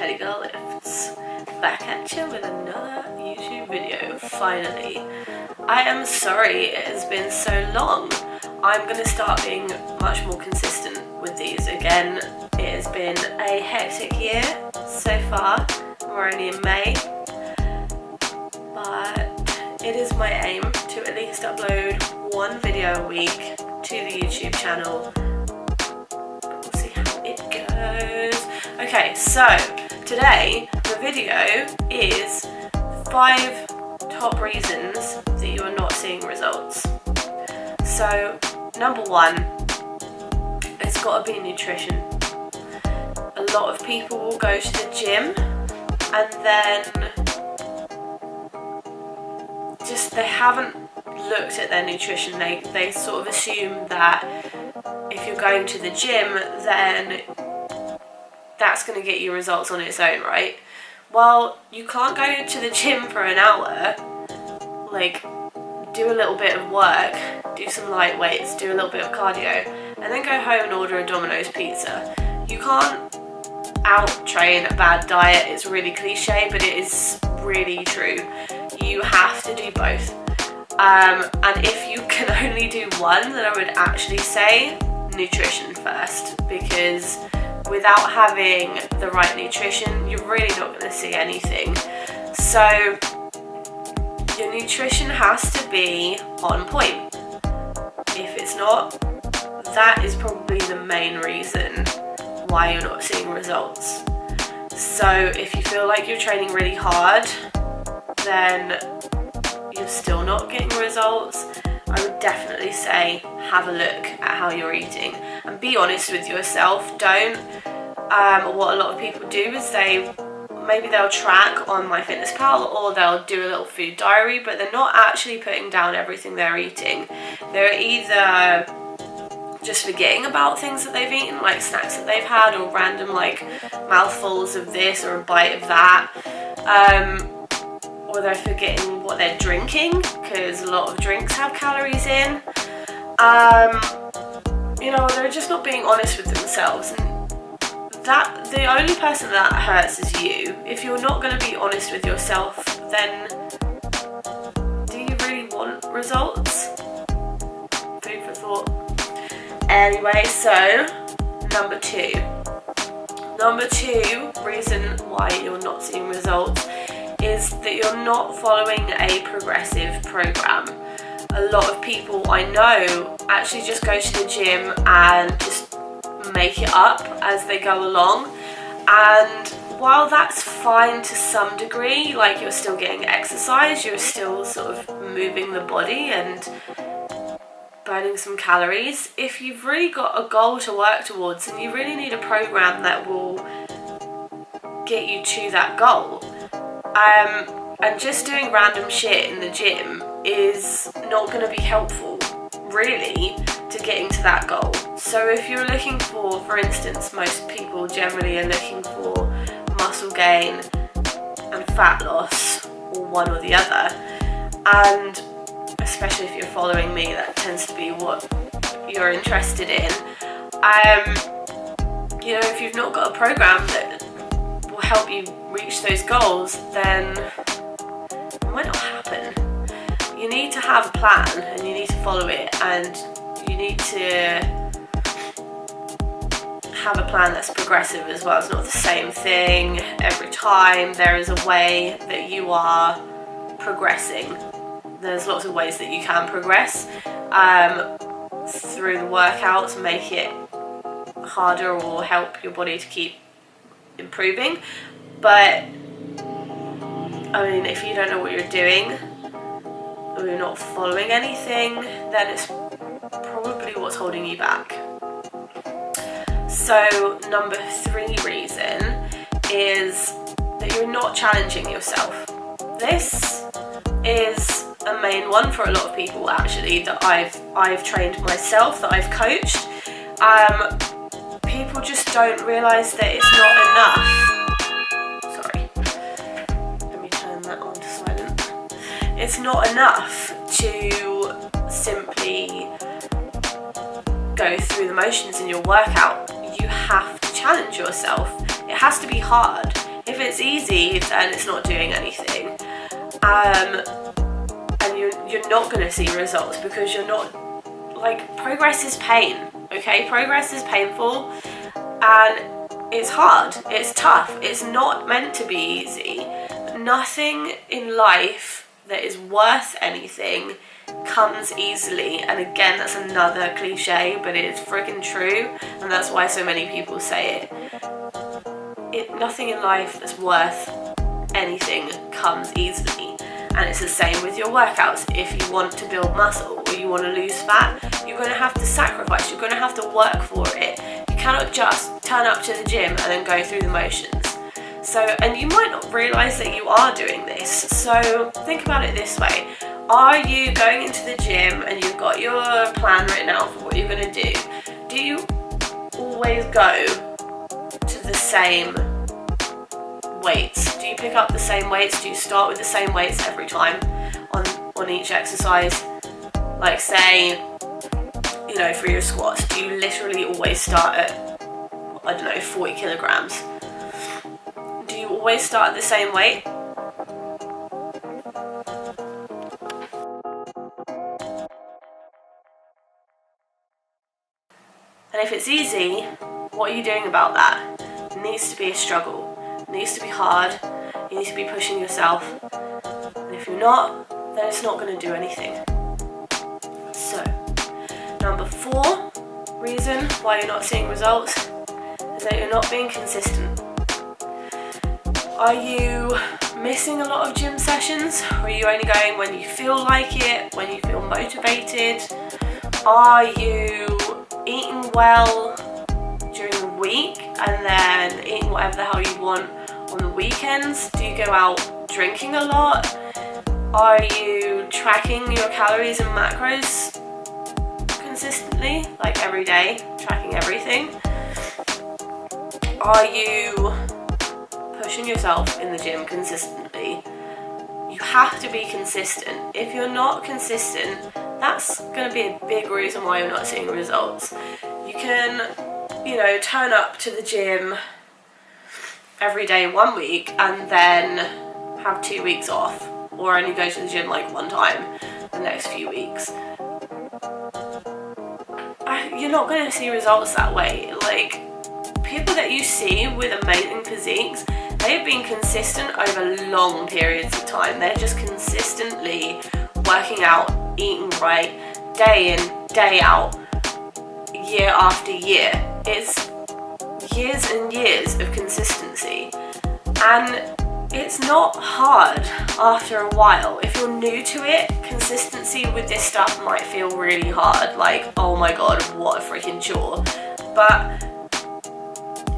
Teddy Girl Lifts, back at you with another YouTube video, finally. I am sorry it has been so long. I'm going to start being much more consistent with these again. It has been a hectic year so far. We're only in May, but it is my aim to at least upload one video a week to the YouTube channel. We'll see how it goes. Okay, so today the video is 5 top reasons that you are not seeing results. So number 1, it's got to be nutrition. A lot of people will go to the gym and then they haven't looked at their nutrition. They sort of assume that if you're going to the gym, then that's going to get you results on its own, right? Well, you can't go to the gym for an hour, like do a little bit of work, do some light weights, do a little bit of cardio, and then go home and order a Domino's pizza. You can't out-train a bad diet. It's really cliche, but it is really true. You have to do both. And if you can only do one, then I would actually say nutrition first, because without having the right nutrition, you're really not going to see anything. So your nutrition has to be on point. If it's not, that is probably the main reason why you're not seeing results. So if you feel like you're training really hard, then you're still not getting results, I would definitely say have a look at how you're eating and be honest with yourself. Don't what a lot of people do is they'll track on MyFitnessPal or they'll do a little food diary, but they're not actually putting down everything they're eating. They're either just forgetting about things that they've eaten, like snacks that they've had, or random like mouthfuls of this or a bite of that, or they're forgetting what they're drinking, because a lot of drinks have calories in. They're just not being honest with themselves, and that the only person that hurts is you. If you're not going to be honest with yourself, then do you really want results? Food for thought. Anyway, so number two reason why you're not seeing results is that you're not following a progressive program. A lot of people I know actually just go to the gym and just make it up as they go along, and while that's fine to some degree, like you're still getting exercise, you're still sort of moving the body and burning some calories, if you've really got a goal to work towards, and you really need a program that will get you to that goal, and just doing random shit in the gym is not going to be helpful really to getting to that goal. So if you're looking for instance, most people generally are looking for muscle gain and fat loss, or one or the other, and especially if you're following me, that tends to be what you're interested in. If you've not got a program that will help you reach those goals, then it might not happen. You need to have a plan and you need to follow it, and you need to have a plan that's progressive as well. It's not the same thing every time. There is a way that you are progressing. There's lots of ways that you can progress through the workouts, make it harder or help your body to keep improving. But if you don't know what you're doing, or you're not following anything, then it's probably what's holding you back. So number 3 reason is that you're not challenging yourself. This is a main one for a lot of people actually, that I've trained myself, that I've coached. People just don't realise that it's not enough. Sorry, let me turn that on to silent. It's not enough to simply go through the motions in your workout. You have to challenge yourself. It has to be hard. If it's easy, then it's not doing anything. And you're not going to see results because you're not, like, progress is pain, okay? Progress is painful and it's hard, it's tough, it's not meant to be easy. Nothing in life that is worth anything comes easily, and again, that's another cliche, but it's freaking true, and that's why so many people say it. Nothing in life that's worth anything comes easily, and it's the same with your workouts. If you want to build muscle or you want to lose fat, you're going to have to sacrifice, you're going to have to work for it. You cannot just turn up to the gym and then go through the motions. So, and you might not realise that you are doing this, so think about it this way. Are you going into the gym and you've got your plan written out for what you're going to do? Do you always go to the same weights? Do you pick up the same weights? Do you start with the same weights every time on each exercise? Like, say, you know, for your squats, do you literally always start at, I don't know, 40 kilograms? Do you always start at the same weight? And if it's easy, what are you doing about that? It needs to be a struggle. It needs to be hard. You need to be pushing yourself. And if you're not, then it's not going to do anything. So, number 4 reason why you're not seeing results is that you're not being consistent. Are you missing a lot of gym sessions? Or are you only going when you feel like it, when you feel motivated? Are you eating well during the week and then eating whatever the hell you want on the weekends? Do you go out drinking a lot? Are you tracking your calories and macros consistently, like every day, tracking everything? Are you pushing yourself in the gym consistently? You have to be consistent. If you're not consistent, that's going to be a big reason why you're not seeing results. You can, you know, turn up to the gym every day 1 week and then have 2 weeks off, or only go to the gym like 1 time the next few weeks. You're not going to see results that way. Like, people that you see with amazing physiques, they've been consistent over long periods of time. They're just consistently working out, eating right, day in, day out, year after year. It's years and years of consistency, and it's not hard after a while. If you're new to it, consistency with this stuff might feel really hard, like, oh my god, what a freaking chore. But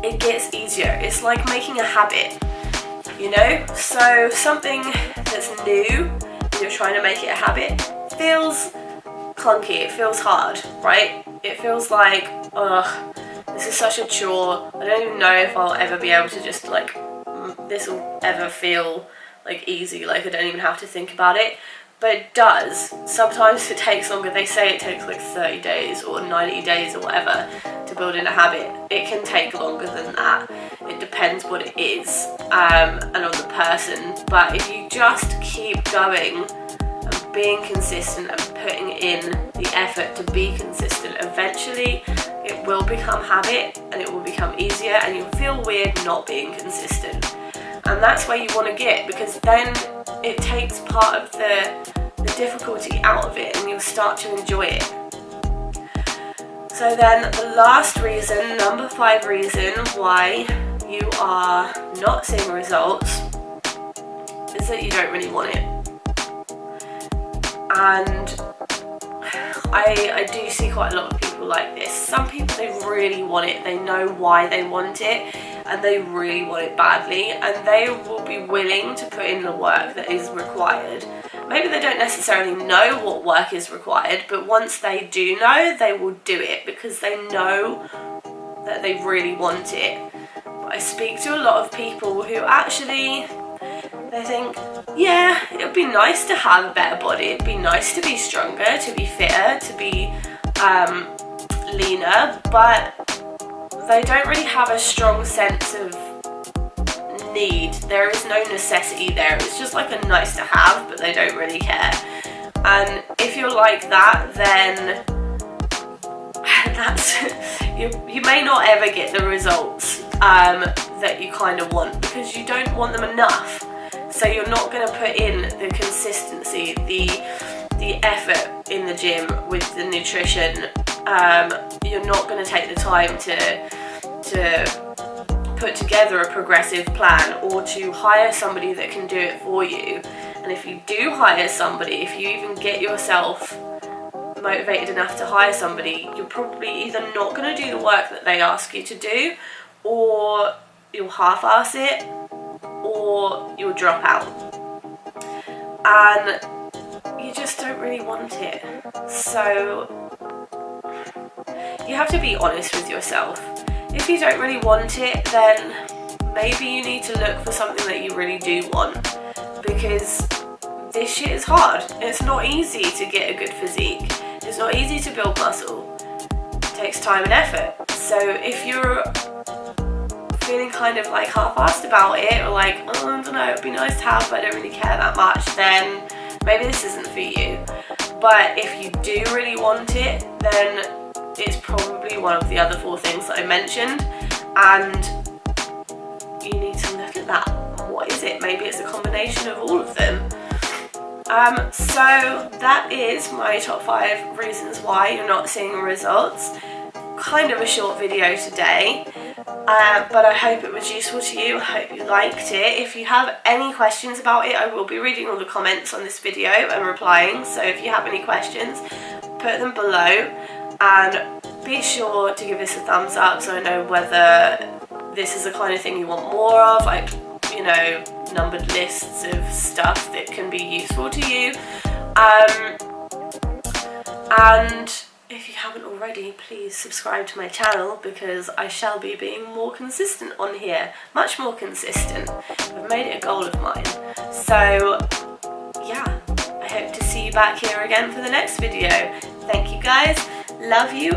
it gets easier. It's like making a habit, you know? So something that's new and you're trying to make it a habit feels clunky, it feels hard, right? It feels like, ugh, this is such a chore. I don't even know if I'll ever be able to just, like, this will ever feel like easy, like I don't even have to think about it. But it does. Sometimes it takes longer. They say it takes like 30 days or 90 days or whatever to build in a habit. It can take longer than that. It depends what it is and on the person. But if you just keep going and being consistent and putting in the effort to be consistent, eventually it will become habit and it will become easier, and you'll feel weird not being consistent. And that's where you want to get, because then it takes part of the difficulty out of it and you'll start to enjoy it. So then the last reason, number 5 reason why you are not seeing results is that you don't really want it. And I do see quite a lot of people like this. Some people, they really want it, they know why they want it, and they really want it badly, and they will be willing to put in the work that is required. Maybe they don't necessarily know what work is required, but once they do know, they will do it because they know that they really want it. But I speak to a lot of people who actually, they think, yeah, it would be nice to have a better body, it'd be nice to be stronger, to be fitter, to be leaner, but they don't really have a strong sense of need. There is no necessity there. It's just like a nice to have, but they don't really care. And if you're like that, then that's you may not ever get the results that you kind of want, because you don't want them enough. So you're not going to put in the consistency, the effort in the gym with the nutrition. You're not going to take the time to put together a progressive plan, or to hire somebody that can do it for you. And if you do hire somebody, if you even get yourself motivated enough to hire somebody, you're probably either not going to do the work that they ask you to do, or you'll half-ass it, or you'll drop out. And you just don't really want it. So you have to be honest with yourself. If you don't really want it, then maybe you need to look for something that you really do want, because this shit is hard. It's not easy to get a good physique. It's not easy to build muscle. It takes time and effort. So if you're feeling kind of like half-assed about it, or like, oh, I don't know, it'd be nice to have, but I don't really care that much, then maybe this isn't for you. But if you do really want it, then it's probably one of the other 4 things that I mentioned, and you need to look at that. What is it? Maybe it's a combination of all of them. So that is my top 5 reasons why you're not seeing results. Kind of a short video today, but I hope it was useful to you. I hope you liked it. If you have any questions about it, I will be reading all the comments on this video and replying. So if you have any questions, put them below, and be sure to give this a thumbs up so I know whether this is the kind of thing you want more of, like, you know, numbered lists of stuff that can be useful to you. And if you haven't already, please subscribe to my channel, because I shall be being more consistent on here, much more consistent. I've made it a goal of mine. So yeah, I hope to see you back here again for the next video. Thank you guys, love you,